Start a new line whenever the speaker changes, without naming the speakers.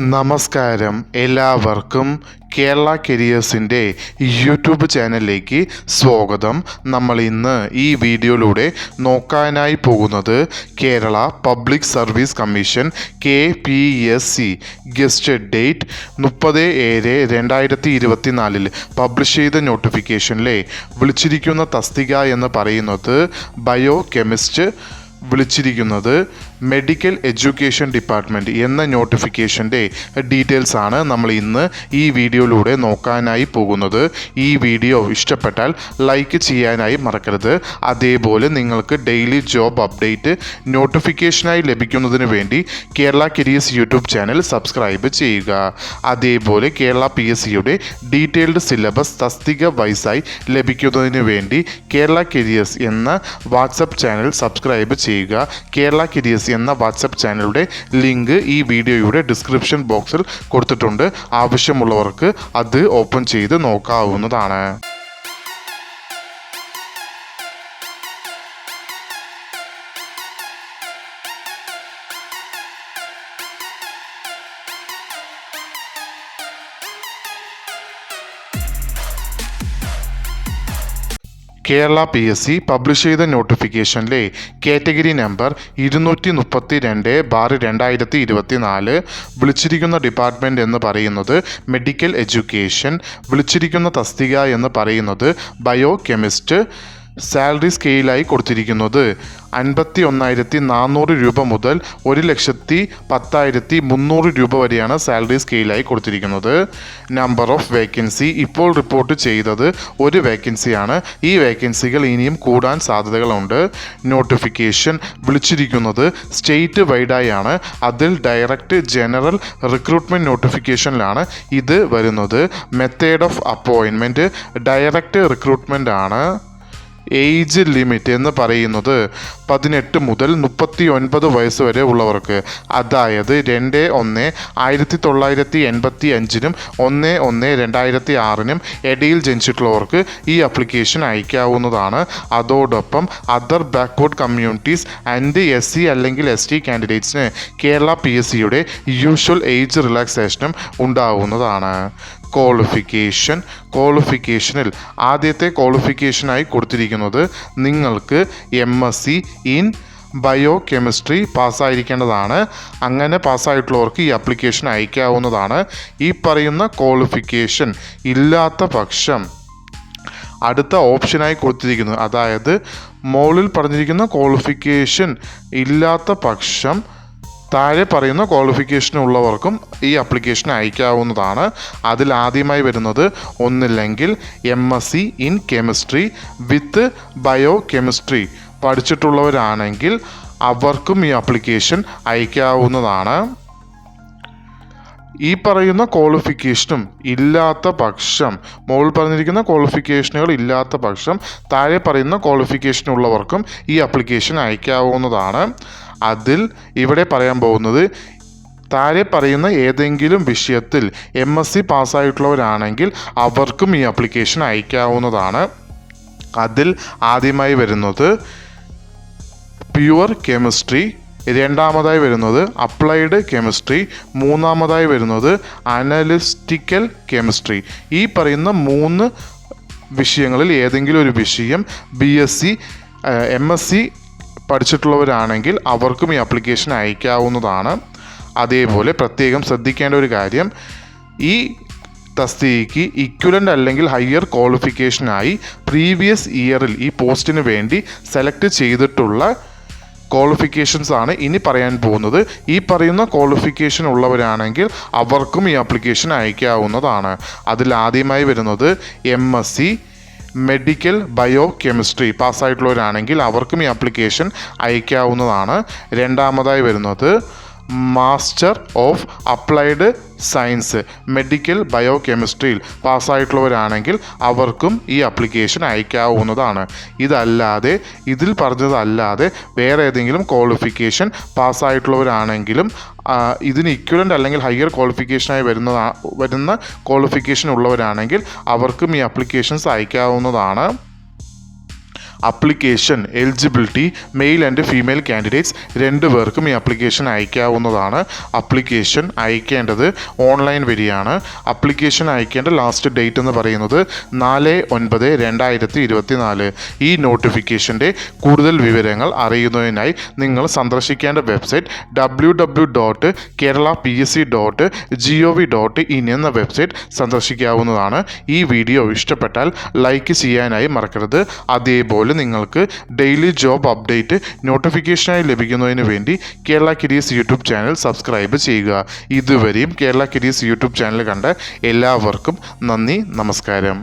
നമസ്കാരം, എല്ലാവർക്കും കേരള കരിയേഴ്സിൻ്റെ യൂട്യൂബ് ചാനലിലേക്ക് സ്വാഗതം. നമ്മൾ ഇന്ന് ഈ വീഡിയോയിലൂടെ നോക്കാനായി പോകുന്നത് Kerala public service commission KPSC gazetted date 30/7/2024 publish ചെയ്ത നോട്ടിഫിക്കേഷനിലെ വിളിച്ചിരിക്കുന്ന തസ്തിക എന്ന് പറയുന്നത് ബയോ കെമിസ്റ്റ്, വിളിച്ചിരിക്കുന്നത് മെഡിക്കൽ എഡ്യൂക്കേഷൻ ഡിപ്പാർട്ട്മെൻറ്റ് എന്ന നോട്ടിഫിക്കേഷൻ്റെ ഡീറ്റെയിൽസ് ആണ് നമ്മൾ ഇന്ന് ഈ വീഡിയോയിലൂടെ നോക്കാനായി പോകുന്നത്. ഈ വീഡിയോ ഇഷ്ടപ്പെട്ടാൽ ലൈക്ക് ചെയ്യാനായി മറക്കരുത്. അതേപോലെ നിങ്ങൾക്ക് ഡെയിലി ജോബ് അപ്ഡേറ്റ് നോട്ടിഫിക്കേഷനായി ലഭിക്കുന്നതിന് വേണ്ടി Kerala careers YouTube channel subscribe ചെയ്യുക. അതേപോലെ കേരള PSCയുടെ ഡീറ്റെയിൽഡ് സിലബസ് തസ്തിക വൈസായി ലഭിക്കുന്നതിന് വേണ്ടി കേരള കരിയേഴ്സ് എന്ന വാട്സപ്പ് ചാനൽ സബ്സ്ക്രൈബ് ചെയ്യുക. കേരള കരിയേഴ്സ് എന്ന വാട്സപ്പ് ചാനലിൻ്റെ ലിങ്ക് ഈ വീഡിയോയുടെ ഡിസ്ക്രിപ്ഷൻ ബോക്സിൽ കൊടുത്തിട്ടുണ്ട്. ആവശ്യമുള്ളവർക്ക് അത് ഓപ്പൺ ചെയ്ത് നോക്കാവുന്നതാണ്. കേരള PSC പബ്ലിഷ് ചെയ്ത നോട്ടിഫിക്കേഷനിലെ കാറ്റഗറി നമ്പർ 232/2024 വിളിച്ചിരിക്കുന്ന ഡിപ്പാർട്ട്മെൻറ്റ് എന്ന് പറയുന്നത് മെഡിക്കൽ എഡ്യൂക്കേഷൻ, വിളിച്ചിരിക്കുന്ന തസ്തിക എന്ന് പറയുന്നത് ബയോ കെമിസ്റ്റ്. സാലറി സ്കെയിലായി കൊടുത്തിരിക്കുന്നത് 51,400 രൂപ മുതൽ 1,10,300 രൂപ വരെയാണ് സാലറി സ്കെയിലായി കൊടുത്തിരിക്കുന്നത്. നമ്പർ ഓഫ് വേക്കൻസി ഇപ്പോൾ റിപ്പോർട്ട് ചെയ്തത് ഒരു വേക്കൻസിയാണ്. ഈ വേക്കൻസികൾ ഇനിയും കൂടാൻ സാധ്യതകളുണ്ട്. നോട്ടിഫിക്കേഷൻ വിളിച്ചിരിക്കുന്നത് സ്റ്റേറ്റ് വൈഡായാണ്. അതിൽ ഡയറക്റ്റ് ജനറൽ റിക്രൂട്ട്മെൻറ്റ് നോട്ടിഫിക്കേഷനിലാണ് ഇത് വരുന്നത്. Method of appointment direct recruitment ആണ്. ഏജ് ലിമിറ്റ് എന്ന് പറയുന്നത് 18 മുതൽ 39 വയസ്സ് വരെ ഉള്ളവർക്ക്, അതായത് 2/1/1985 1/1/2006 ഇടയിൽ ജനിച്ചിട്ടുള്ളവർക്ക് ഈ ആപ്ലിക്കേഷൻ അയക്കാവുന്നതാണ്. അതോടൊപ്പം other backward communities and SC അല്ലെങ്കിൽ ST കാൻഡിഡേറ്റ്സിന് കേരള PSCയുടെ യൂഷ്വൽ ഏജ് റിലാക്സേഷനും ഉണ്ടാവുന്നതാണ്. ക്വാളിഫിക്കേഷനിൽ ആദ്യത്തെ ക്വാളിഫിക്കേഷനായി കൊടുത്തിരിക്കുന്നത് നിങ്ങൾക്ക് MSc ഇൻ ബയോ കെമിസ്ട്രി പാസ്സായിരിക്കേണ്ടതാണ്. അങ്ങനെ പാസ്സായിട്ടുള്ളവർക്ക് ഈ ആപ്ലിക്കേഷൻ അയക്കാവുന്നതാണ്. ഈ പറയുന്ന ക്വാളിഫിക്കേഷൻ ഇല്ലാത്ത പക്ഷം അടുത്ത ഓപ്ഷനായി കൊടുത്തിരിക്കുന്നത്, അതായത് മുകളിൽ പറഞ്ഞിരിക്കുന്ന ക്വാളിഫിക്കേഷൻ ഇല്ലാത്ത പക്ഷം താഴെ പറയുന്ന ക്വാളിഫിക്കേഷൻ ഉള്ളവർക്കും ഈ ആപ്ലിക്കേഷൻ അയക്കാവുന്നതാണ്. അതിൽ ആദ്യമായി വരുന്നത് ഒന്നില്ലെങ്കിൽ MSc in chemistry with biochemistry പഠിച്ചിട്ടുള്ളവരാണെങ്കിൽ അവർക്കും ഈ ആപ്ലിക്കേഷൻ അയക്കാവുന്നതാണ്. ഈ പറയുന്ന ക്വാളിഫിക്കേഷനും ഇല്ലാത്ത പക്ഷം, മുകളിൽ പറഞ്ഞിരിക്കുന്ന ക്വാളിഫിക്കേഷനുകൾ ഇല്ലാത്ത പക്ഷം താഴെ പറയുന്ന ക്വാളിഫിക്കേഷൻ ഉള്ളവർക്കും ഈ ആപ്ലിക്കേഷൻ അയക്കാവുന്നതാണ്. അതിൽ ഇവിടെ പറയാൻ പോകുന്നത് താഴെ പറയുന്ന ഏതെങ്കിലും വിഷയത്തിൽ MSc പാസ്സായിട്ടുള്ളവരാണെങ്കിൽ അവർക്കും ഈ ആപ്ലിക്കേഷൻ അയക്കാവുന്നതാണ്. അതിൽ ആദ്യമായി വരുന്നത് പ്യുവർ കെമിസ്ട്രി, രണ്ടാമതായി വരുന്നത് അപ്ലൈഡ് കെമിസ്ട്രി, മൂന്നാമതായി വരുന്നത് അനലിറ്റിക്കൽ കെമിസ്ട്രി. ഈ പറയുന്ന 3 വിഷയങ്ങളിൽ ഏതെങ്കിലും ഒരു വിഷയം MSc പഠിച്ചിട്ടുള്ളവരാണെങ്കിൽ അവർക്കും ഈ ആപ്ലിക്കേഷൻ അയക്കാവുന്നതാണ്. അതേപോലെ പ്രത്യേകം ശ്രദ്ധിക്കേണ്ട ഒരു കാര്യം, ഈ തസ്തികയ്ക്ക് ഇക്വലൻ്റ് അല്ലെങ്കിൽ ഹയർ ക്വാളിഫിക്കേഷനായി പ്രീവിയസ് ഇയറിൽ ഈ പോസ്റ്റിന് വേണ്ടി സെലക്ട് ചെയ്തിട്ടുള്ള ക്വാളിഫിക്കേഷൻസ് ആണ് ഇനി പറയാൻ പോകുന്നത്. ഈ പറയുന്ന ക്വാളിഫിക്കേഷൻ ഉള്ളവരാണെങ്കിൽ അവർക്കും ഈ ആപ്ലിക്കേഷൻ അയക്കാവുന്നതാണ്. അതിൽ ആദ്യമായി വരുന്നത് MSc മെഡിക്കൽ ബയോ കെമിസ്ട്രി പാസ്സായിട്ടുള്ളവരാണെങ്കിൽ അവർക്കും ഈ ആപ്ലിക്കേഷൻ അയക്കാവുന്നതാണ്. രണ്ടാമതായി വരുന്നത് master of applied science medical ബയോ കെമിസ്ട്രിയിൽ പാസ്സായിട്ടുള്ളവരാണെങ്കിൽ അവർക്കും ഈ ആപ്ലിക്കേഷൻ അയക്കാവുന്നതാണ്. ഇതിൽ പറഞ്ഞതല്ലാതെ വേറെ ഏതെങ്കിലും ക്വാളിഫിക്കേഷൻ പാസ്സായിട്ടുള്ളവരാണെങ്കിലും ഇതിന് ഇക്വലൻ്റ് അല്ലെങ്കിൽ ഹയർ ക്വാളിഫിക്കേഷനായി വരുന്ന ക്വാളിഫിക്കേഷൻ ഉള്ളവരാണെങ്കിൽ അവർക്കും ഈ ആപ്ലിക്കേഷൻസ് അയക്കാവുന്നതാണ്. Application eligibility male and female candidates 2 പേർക്കും ഈ അപ്ലിക്കേഷൻ അയക്കാവുന്നതാണ്. അപ്ലിക്കേഷൻ അയക്കേണ്ടത് ഓൺലൈൻ വഴിയാണ്. അപ്ലിക്കേഷൻ അയക്കേണ്ട ലാസ്റ്റ് ഡേറ്റ് എന്ന് പറയുന്നത് 4/9/2024. ഈ നോട്ടിഫിക്കേഷൻ്റെ കൂടുതൽ വിവരങ്ങൾ അറിയുന്നതിനായി നിങ്ങൾ സന്ദർശിക്കേണ്ട വെബ്സൈറ്റ് www.keralapsc.gov.in എന്ന വെബ്സൈറ്റ് സന്ദർശിക്കാവുന്നതാണ്. ഈ വീഡിയോ ഇഷ്ടപ്പെട്ടാൽ ലൈക്ക് ചെയ്യാനായി മറക്കരുത്. അതേപോലെ നിങ്ങൾക്ക് ഡെയിലി ജോബ് അപ്ഡേറ്റ് നോട്ടിഫിക്കേഷനായി ലഭിക്കുന്നതിന് വേണ്ടി Kerala careers YouTube channel subscribe ചെയ്യുക. ഇതുവരെയും കേരള കരിയേഴ്സ് യൂട്യൂബ് ചാനൽ കണ്ട എല്ലാവർക്കും നന്ദി, നമസ്കാരം.